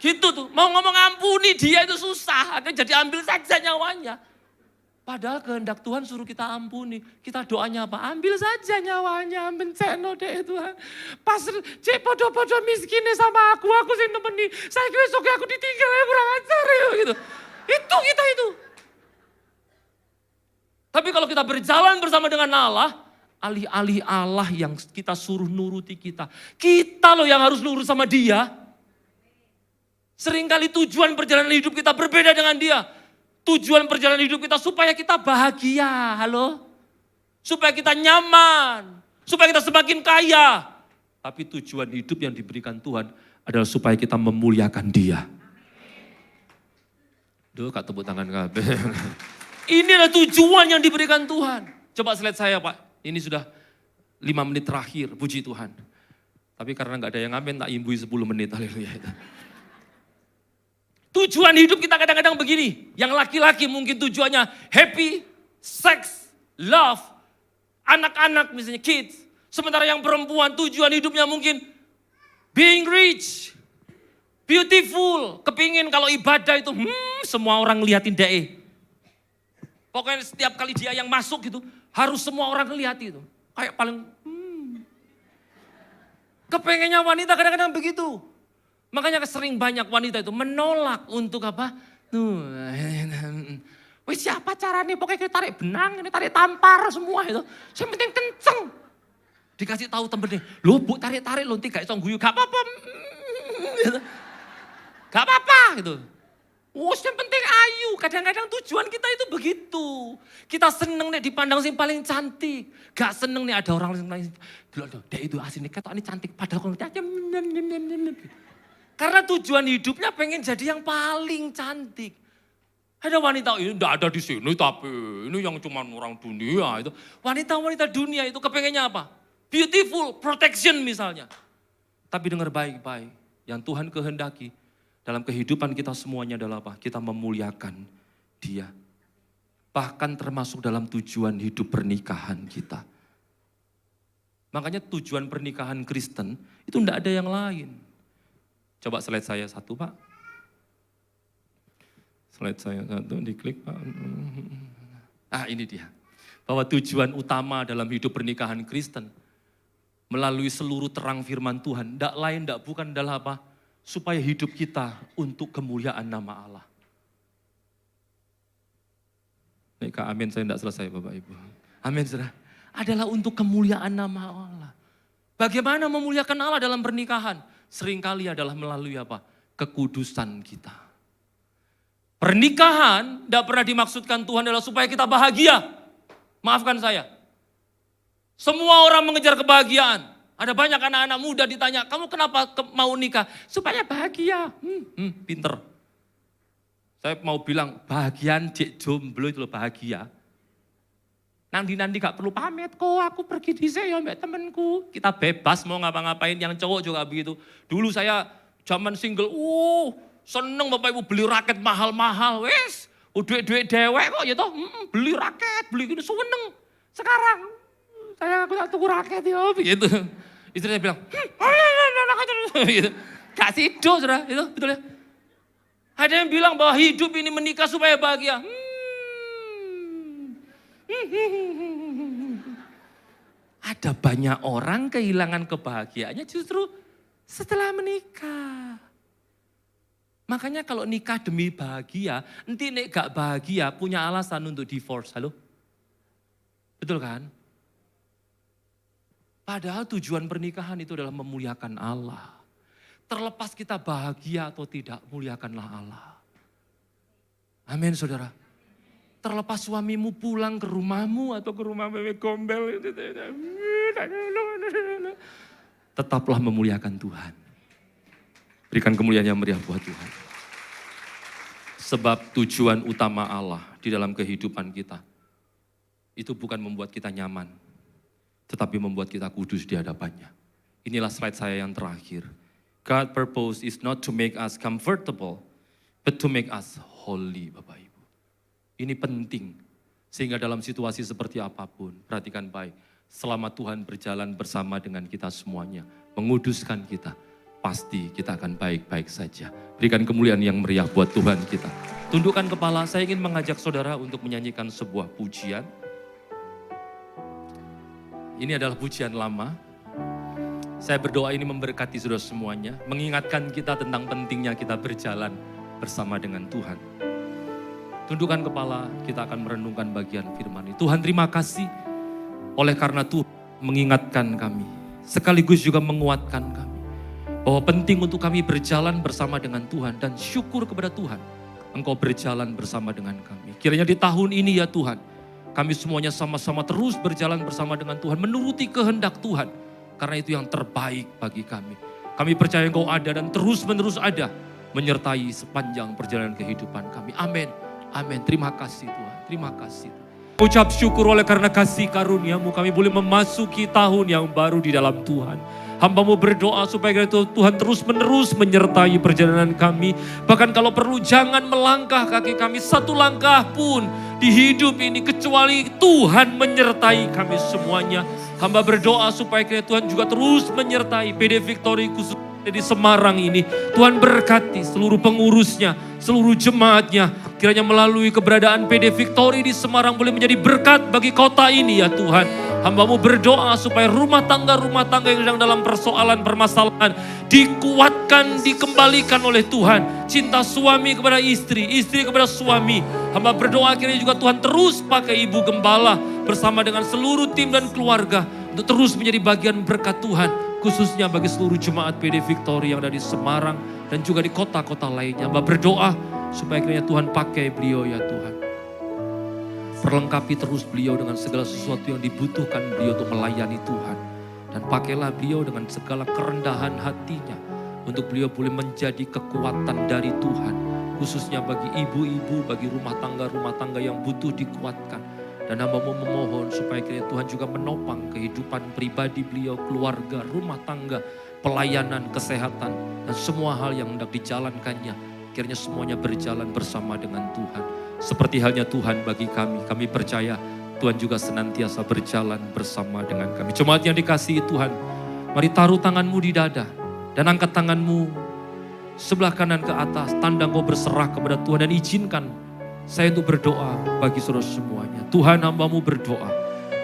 Gitu tuh, mau ngomong ampuni dia itu susah, akan jadi ambil saja nyawanya. Padahal kehendak Tuhan suruh kita ampuni. Kita doanya apa? Ambil saja nyawanya, benceno deh Tuhan. Pas cek podo-podo miskinnya sama aku sih nemeni. Saya kira besok aku ditinggal, ya kurang ajar ya gitu. Itu kita itu. Tapi kalau kita berjalan bersama dengan Allah, alih-alih Allah yang kita suruh nuruti kita. Kita loh yang harus nurut sama dia. Seringkali tujuan perjalanan hidup kita berbeda dengan dia. Tujuan perjalanan hidup kita supaya kita bahagia, halo. Supaya kita nyaman, supaya kita semakin kaya. Tapi tujuan hidup yang diberikan Tuhan adalah supaya kita memuliakan dia. Duh, kak tepuk tangan kabeh. Ini adalah tujuan yang diberikan Tuhan. Coba slide saya Pak, ini sudah 5 menit terakhir, puji Tuhan. Tapi karena gak ada yang ngamen, tak imbui 10 menit, haleluya. Tujuan hidup kita kadang-kadang begini. Yang laki-laki mungkin tujuannya happy, sex, love, anak-anak misalnya kids. Sementara yang perempuan tujuan hidupnya mungkin being rich, beautiful. Kepingin kalau ibadah itu semua orang ngeliatin dia. Pokoknya setiap kali dia yang masuk gitu harus semua orang ngeliat itu. Kayak paling Kepengennya wanita kadang-kadang begitu. Makanya sering banyak wanita itu menolak untuk apa? Wih siapa caranya? Pokoknya kita tarik benang, ini tarik tampar semua itu. Yang penting kenceng. Dikasih tahu temennya, lo bu tarik-tarik lo tiga isong guyu, gak apa-apa. Gitu. Gak apa-apa gitu. Yang penting ayu, kadang-kadang tujuan kita itu begitu. Kita seneng nih dipandang sing paling cantik. Gak seneng nih ada orang lain. Dia itu aslinya ketok ini cantik, padahal kalau dia karena tujuan hidupnya pengen jadi yang paling cantik. Ada wanita ini enggak ada di sini tapi ini yang cuma orang dunia itu. Wanita-wanita dunia itu kepengennya apa? Beautiful, protection misalnya. Tapi dengar baik-baik, yang Tuhan kehendaki dalam kehidupan kita semuanya adalah apa? Kita memuliakan Dia. Bahkan termasuk dalam tujuan hidup pernikahan kita. Makanya tujuan pernikahan Kristen itu enggak ada yang lain. Coba slide saya satu Pak. Slide saya satu, diklik Pak. Ini dia. Bahwa tujuan utama dalam hidup pernikahan Kristen melalui seluruh terang firman Tuhan, tidak lain, tidak bukan adalah apa? Supaya hidup kita untuk kemuliaan nama Allah. Kak, amin, saya tidak selesai Bapak Ibu. Amin, saudara. Adalah untuk kemuliaan nama Allah. Bagaimana memuliakan Allah dalam pernikahan? Seringkali adalah melalui apa? Kekudusan kita. Pernikahan tidak pernah dimaksudkan Tuhan adalah supaya kita bahagia. Maafkan saya. Semua orang mengejar kebahagiaan. Ada banyak anak-anak muda ditanya, kamu kenapa mau nikah? Supaya bahagia. Pinter. Saya mau bilang, bahagian cek jomblo itu loh bahagia. Nanti gak perlu pamit kok, aku pergi di saya mbak temenku. Kita bebas mau ngapa-ngapain, yang cowok juga begitu. Dulu saya zaman single, seneng Bapak Ibu beli raket mahal-mahal, wes. Duit-duit dewek kok ya toh, beli raket, beli gini, seneng. Sekarang, aku tak tuku raket ya, begitu. Istri saya bilang, gitu. Gak sido, saudara, itu betul ya. Ada yang bilang bahwa hidup ini menikah supaya bahagia. Ada banyak orang kehilangan kebahagiaannya justru setelah menikah. Makanya kalau nikah demi bahagia, nanti nek gak bahagia punya alasan untuk divorce, halo? Betul kan? Padahal tujuan pernikahan itu adalah memuliakan Allah. Terlepas kita bahagia atau tidak, muliakanlah Allah. Amin saudara. Terlepas suamimu pulang ke rumahmu atau ke rumah bebek gombel. Tetaplah memuliakan Tuhan. Berikan kemuliaan yang meriah buat Tuhan. Sebab tujuan utama Allah di dalam kehidupan kita. Itu bukan membuat kita nyaman. Tetapi membuat kita kudus di hadapannya. Inilah slide saya yang terakhir. God's purpose is not to make us comfortable. But to make us holy Bapak Ibu. Ini penting, sehingga dalam situasi seperti apapun, perhatikan baik, selama Tuhan berjalan bersama dengan kita semuanya, menguduskan kita, pasti kita akan baik-baik saja. Berikan kemuliaan yang meriah buat Tuhan kita. Tundukkan kepala, saya ingin mengajak saudara untuk menyanyikan sebuah pujian. Ini adalah pujian lama. Saya berdoa ini memberkati saudara semuanya, mengingatkan kita tentang pentingnya kita berjalan bersama dengan Tuhan. Tundukkan kepala, kita akan merenungkan bagian firman ini. Tuhan, terima kasih oleh karena Tuhan mengingatkan kami, sekaligus juga menguatkan kami, bahwa penting untuk kami berjalan bersama dengan Tuhan, dan syukur kepada Tuhan, Engkau berjalan bersama dengan kami. Kiranya di tahun ini ya Tuhan, kami semuanya sama-sama terus berjalan bersama dengan Tuhan, menuruti kehendak Tuhan, karena itu yang terbaik bagi kami. Kami percaya Engkau ada dan terus-menerus ada, menyertai sepanjang perjalanan kehidupan kami. Amin. Amin. Terima kasih Tuhan. Terima kasih. Ucap syukur oleh karena kasih karunia-Mu, kami boleh memasuki tahun yang baru di dalam Tuhan. Hamba-Mu berdoa supaya Tuhan terus-menerus menyertai perjalanan kami. Bahkan kalau perlu jangan melangkah kaki kami satu langkah pun di hidup ini kecuali Tuhan menyertai kami semuanya. Hamba berdoa supaya Tuhan juga terus menyertai PD Victory khusus di Semarang ini. Tuhan berkati seluruh pengurusnya, seluruh jemaatnya. Kiranya melalui keberadaan PD Victory di Semarang boleh menjadi berkat bagi kota ini ya Tuhan. Hamba-Mu berdoa supaya rumah tangga yang sedang dalam persoalan permasalahan dikuatkan, dikembalikan oleh Tuhan. Cinta suami kepada istri, istri kepada suami. Hamba berdoa kiranya juga Tuhan terus pakai Ibu Gembala bersama dengan seluruh tim dan keluarga untuk terus menjadi bagian berkat Tuhan, khususnya bagi seluruh jemaat PD Victory yang ada di Semarang dan juga di kota-kota lainnya. Hamba berdoa supaya kiranya Tuhan pakai beliau ya Tuhan. Perlengkapi terus beliau dengan segala sesuatu yang dibutuhkan beliau untuk melayani Tuhan. Dan pakailah beliau dengan segala kerendahan hatinya untuk beliau boleh menjadi kekuatan dari Tuhan. Khususnya bagi ibu-ibu, bagi rumah tangga yang butuh dikuatkan. Dan hamba-Mu memohon supaya kiranya Tuhan juga menopang kehidupan pribadi beliau, keluarga, rumah tangga, pelayanan, kesehatan, dan semua hal yang hendak dijalankannya. Kiranya semuanya berjalan bersama dengan Tuhan. Seperti halnya Tuhan bagi kami percaya Tuhan juga senantiasa berjalan bersama dengan kami. Jemaat yang dikasihi Tuhan, mari taruh tanganmu di dada dan angkat tanganmu sebelah kanan ke atas, tanda Engkau berserah kepada Tuhan, dan izinkan saya untuk berdoa bagi saudara semuanya. Tuhan, hamba-Mu berdoa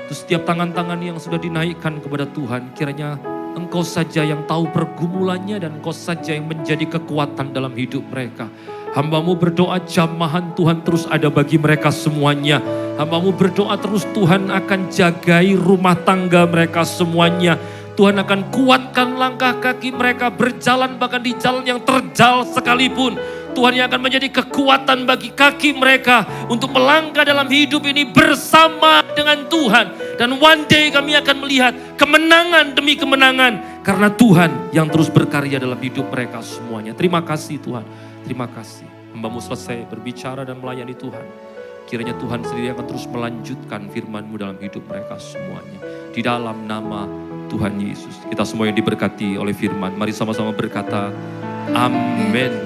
untuk setiap tangan-tangan yang sudah dinaikkan kepada Tuhan, kiranya Engkau saja yang tahu pergumulannya dan Engkau saja yang menjadi kekuatan dalam hidup mereka. Hamba-Mu berdoa jamahan Tuhan terus ada bagi mereka semuanya. Hamba-Mu berdoa terus Tuhan akan jagai rumah tangga mereka semuanya. Tuhan akan kuatkan langkah kaki mereka berjalan bahkan di jalan yang terjal sekalipun. Tuhan yang akan menjadi kekuatan bagi kaki mereka untuk melangkah dalam hidup ini bersama dengan Tuhan. Dan one day kami akan melihat kemenangan demi kemenangan karena Tuhan yang terus berkarya dalam hidup mereka semuanya. Terima kasih Tuhan. Terima kasih. Hamba-Mu selesai berbicara dan melayani Tuhan. Kiranya Tuhan sendiri akan terus melanjutkan firman-Mu dalam hidup mereka semuanya. Di dalam nama Tuhan Yesus. Kita semua yang diberkati oleh firman. Mari sama-sama berkata, amin.